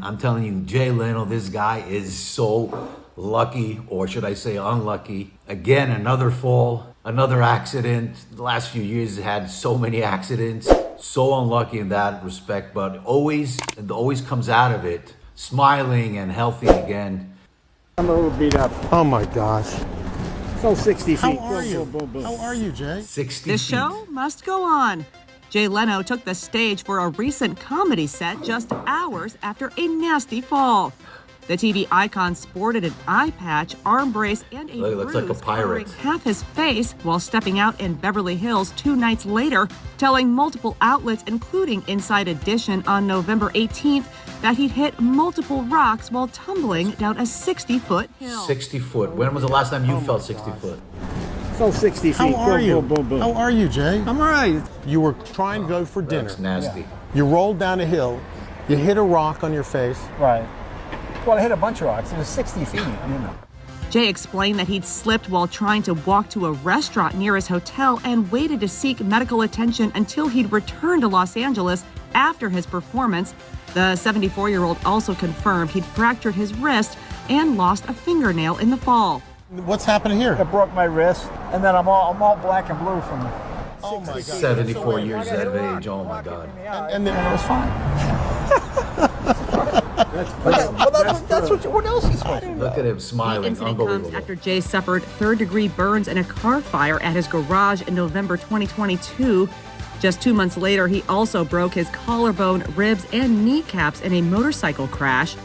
I'm telling you, Jay Leno, this guy is so lucky, or should I say unlucky. Again, another fall, another accident. The last few years he's had so many accidents. So unlucky in that respect, but always comes out of it smiling and healthy again. I'm a little beat up. Oh my gosh. Fell 60 feet. How are you? Boom, boom, boom. How are you, Jay? 60 The feet. show must go on. Jay Leno took the stage for a recent comedy set just hours after a nasty fall. The TV icon sported an eye patch, arm brace, and a Looks like a bruise pirate. covering half his face while stepping out in Beverly Hills 2 nights later, telling multiple outlets, including Inside Edition on November 18th, that he'd hit multiple rocks while tumbling down a 60-foot hill. 60 foot. When was the last time you fell 60 foot? Fell 60 feet. How are boom, you? Boom, boom, boom. How are you, Jay? I'm all right. You were trying to go for dinner. That's nasty. You rolled down a hill. You hit a rock on your face. Right. Well, I hit a bunch of rocks. It was 60 feet. Jay explained that he'd slipped while trying to walk to a restaurant near his hotel and waited to seek medical attention until he'd returned to Los Angeles after his performance. The 74-year-old also confirmed he'd fractured his wrist and lost a fingernail in the fall. What's happening here? I broke my wrist, and then I'm all black and blue from. Oh my God. 74 years of age. Oh my God. And then it was fine. That's what else is supposed to do? Look at him The smiling. incident comes Unbelievable. after Jay suffered third-degree burns in a car fire at his garage in November 2022. Just 2 months later, he also broke his collarbone, ribs, and kneecaps in a motorcycle crash.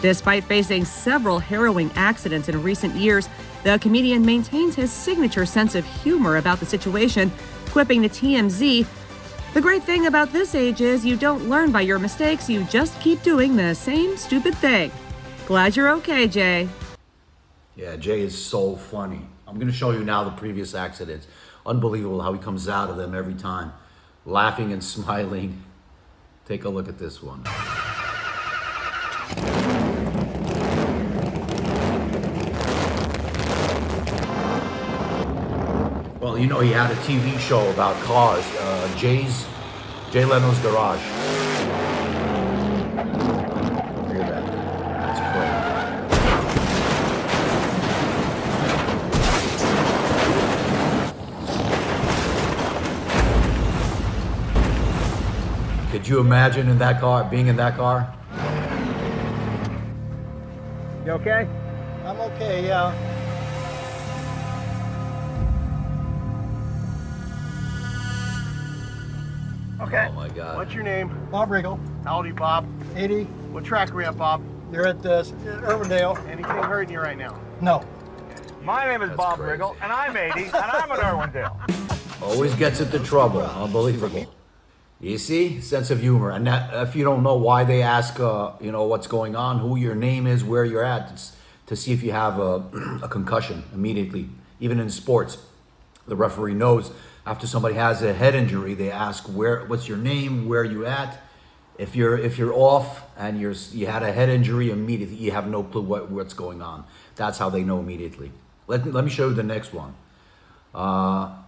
Despite facing several harrowing accidents in recent years, the comedian maintains his signature sense of humor about the situation, quipping to TMZ, "The great thing about this age is you don't learn by your mistakes, you just keep doing the same stupid thing." Glad you're okay, Jay. Yeah, Jay is so funny. I'm going to show you now the previous accidents. Unbelievable how he comes out of them every time, laughing and smiling. Take a look at this one. Well, you know, he had a TV show about cars, Jay Leno's Garage. Look at that. That's great. Could you imagine in that car, being in that car? You okay? I'm okay, yeah. Okay. Oh my God. What's your name? Bob Riggle, How old are you, Bob? 80. What track are we at, Bob? You're at Irvindale. Anything hurting you right now? No. My name is That's Bob crazy. Riggle, and I'm 80, and I'm at Irwindale. Always gets into trouble. Unbelievable. You see, sense of humor. And that, if you don't know why they ask, what's going on, who your name is, where you're at, it's to see if you have a concussion immediately. Even in sports, the referee knows after somebody has a head injury, they ask what's your name, where you at. If you're off and you had a head injury immediately, you have no clue what's going on. That's how they know immediately. Let me show you the next one.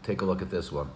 Take a look at this one.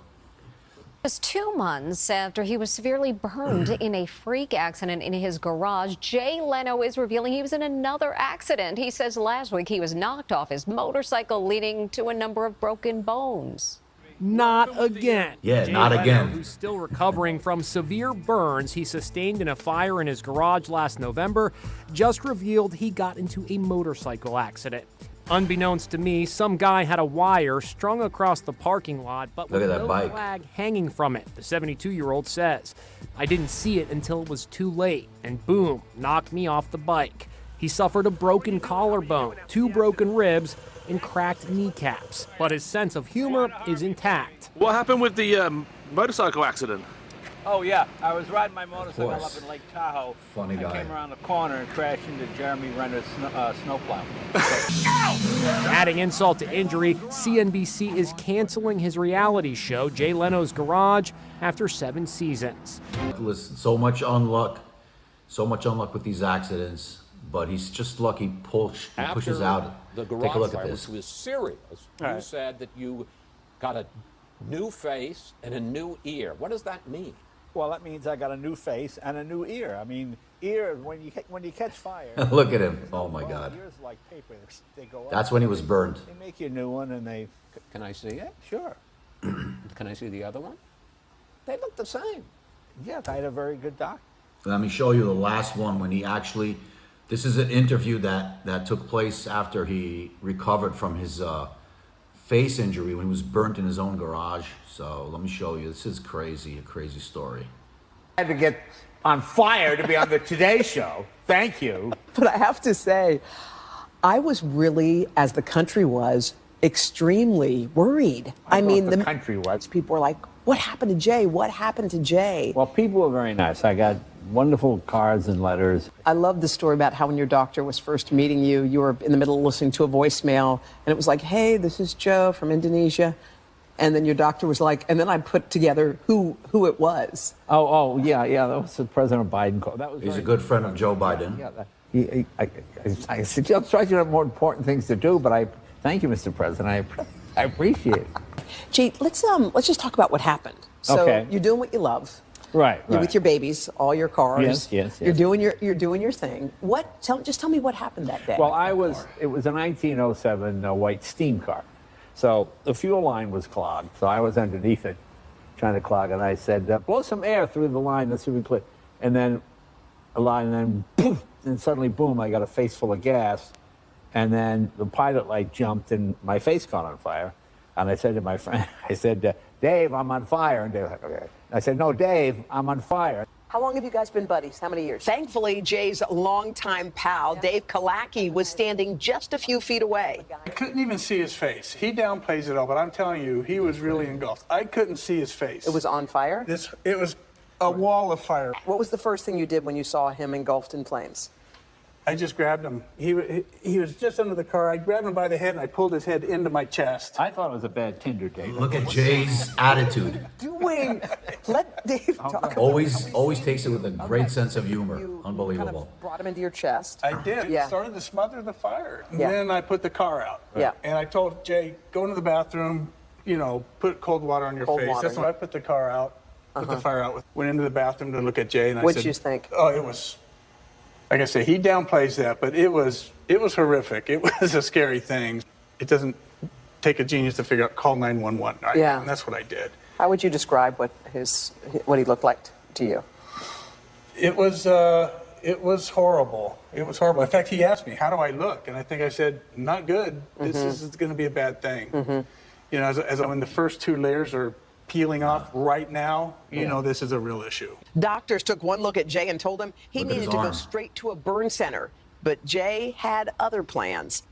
Just 2 months after he was severely burned in a freak accident in his garage, Jay Leno is revealing he was in another accident. He says last week he was knocked off his motorcycle, leading to a number of broken bones. Not again. Yeah, Jay not Leno, again. who's still recovering from severe burns he sustained in a fire in his garage last November, just revealed he got into a motorcycle accident. Unbeknownst to me, some guy had a wire strung across the parking lot, but with Look at that no bike. flag hanging from it, the 72-year-old says. I didn't see it until it was too late, and boom, knocked me off the bike. He suffered a broken collarbone, 2 broken ribs, and cracked kneecaps, but his sense of humor is intact. What happened with the motorcycle accident? Oh yeah, I was riding my motorcycle course. up in Lake Tahoe. Funny I guy. came around the corner and crashed into Jeremy Renner's snowplow. Adding insult to injury, CNBC is canceling his reality show, Jay Leno's Garage, after 7 seasons. Listen, so much unluck with these accidents, but he's just lucky. He pushes out. The Take a garage look fire, at this. which was serious, you said that you got a new face and a new ear. What does that mean? Well, that means I got a new face and a new ear. I mean, Ears, when you catch fire. Look at him. Oh my God. Ears like paper. They go up. That's when he was burned. They make you a new one, and they. Can I see it? Sure. Can I see the other one? They look the same. Yeah, I had a very good doctor. Let me show you the last one when he actually. This is an interview that took place after he recovered from his face injury when he was burnt in his own garage. So let me show you. This is crazy, a crazy story. I had to get on fire to be on the Today Show. Thank you. But I have to say, I was really, as the country was, extremely worried. I mean, the country was. People were like, what happened to Jay? What happened to Jay? Well, people were very nice. I got wonderful cards and letters. I love the story about how when your doctor was first meeting you, you were in the middle of listening to a voicemail, and it was like, hey, this is Joe from Indonesia. And then your doctor was like, and then I put together who it was. Yeah, that was the President Biden call. That was. He's a good friend of Joe Biden. Yeah, I suggest try to have more important things to do, but I thank you, Mr. President. I appreciate it. Gee, let's just talk about what happened. So Okay. You're doing what you love. Right. You're with your babies, all your cars. Yes. You're doing your thing. Just tell me what happened that day. Well, it was a 1907 white steam car. So the fuel line was clogged. So I was underneath it trying to clog, and I said, blow some air through the line. Let's see if we clear. And then a line, and then boom, and suddenly, boom, I got a face full of gas. And then the pilot light jumped, and my face caught on fire. And I said to my friend, I said, Dave, I'm on fire. And Dave was like, okay. I said, no, Dave, I'm on fire. How long have you guys been buddies? How many years? Thankfully, Jay's longtime pal, Dave Kalaki, was standing just a few feet away. I couldn't even see his face. He downplays it all, but I'm telling you, he was really engulfed. I couldn't see his face. It was on fire? It was a wall of fire. What was the first thing you did when you saw him engulfed in flames? I just grabbed him. He was just under the car. I grabbed him by the head and I pulled his head into my chest. I thought it was a bad Tinder date. Look at Jay's attitude. Let Dave talk. Always takes it with a great sense of humor. You Unbelievable. kind of brought him into your chest. I did. Yeah. Started to smother the fire. And Yeah. then I put the car out. Yeah. And I told Jay, go into the bathroom, put cold water on your Cold face. water. That's when I put the car out, put the fire out. Went into the bathroom to look at Jay, and I What'd said, you think? Oh, it was, like I say, he downplays that, but it was horrific. It was a scary thing. It doesn't take a genius to figure out, call 911. Right? Yeah. And that's what I did. How would you describe what he looked like to you? It was horrible. It was horrible. In fact, he asked me, how do I look? And I think I said, not good. This is going to be a bad thing. As when the first two layers are peeling off right now, this is a real issue. Doctors took one look at Jay and told him he Look at his needed to go arm. straight to a burn center. But Jay had other plans.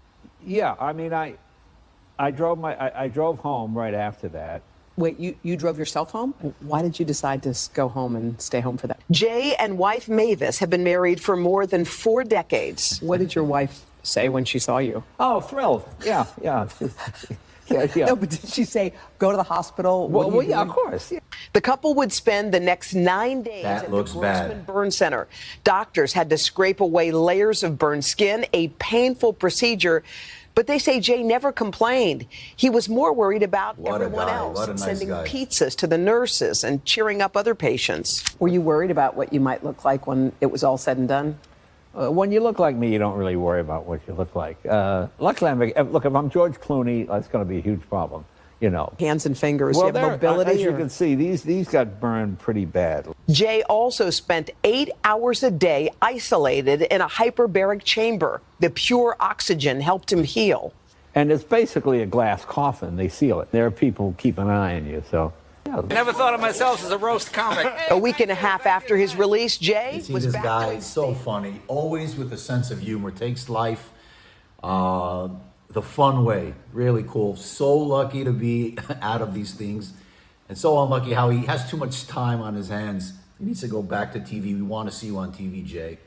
Yeah, I mean, I drove home right after that. Wait, you drove yourself home? Why did you decide to go home and stay home for that? Jay and wife Mavis have been married for more than 4 decades. What did your wife say when she saw you? Oh, thrilled. Yeah. Yeah. No, but did she say, go to the hospital? Well, yeah, of course. Yeah. The couple would spend the next 9 days That at looks the Grossman bad. Burn Center. Doctors had to scrape away layers of burned skin, a painful procedure. But they say Jay never complained. He was more worried about What a everyone guy. else, What a nice sending guy. pizzas to the nurses and cheering up other patients. Were you worried about what you might look like when it was all said and done? When you look like me, you don't really worry about what you look like. Luckily, if I'm George Clooney, that's going to be a huge problem. Hands and fingers, Well, you have mobility? as you or- can see, these got burned pretty bad. Jay also spent 8 hours a day isolated in a hyperbaric chamber. The pure oxygen helped him heal. And it's basically a glass coffin. They seal it. There are people who keep an eye on you, so. Yeah. Never thought of myself as a roast comic. A week and a half after his release, Jay You see was this back guy, doing he's so funny, always with a sense of humor, takes life the fun way, really cool. So lucky to be out of these things, and so unlucky how he has too much time on his hands. He needs to go back to TV. We want to see you on TV, Jay.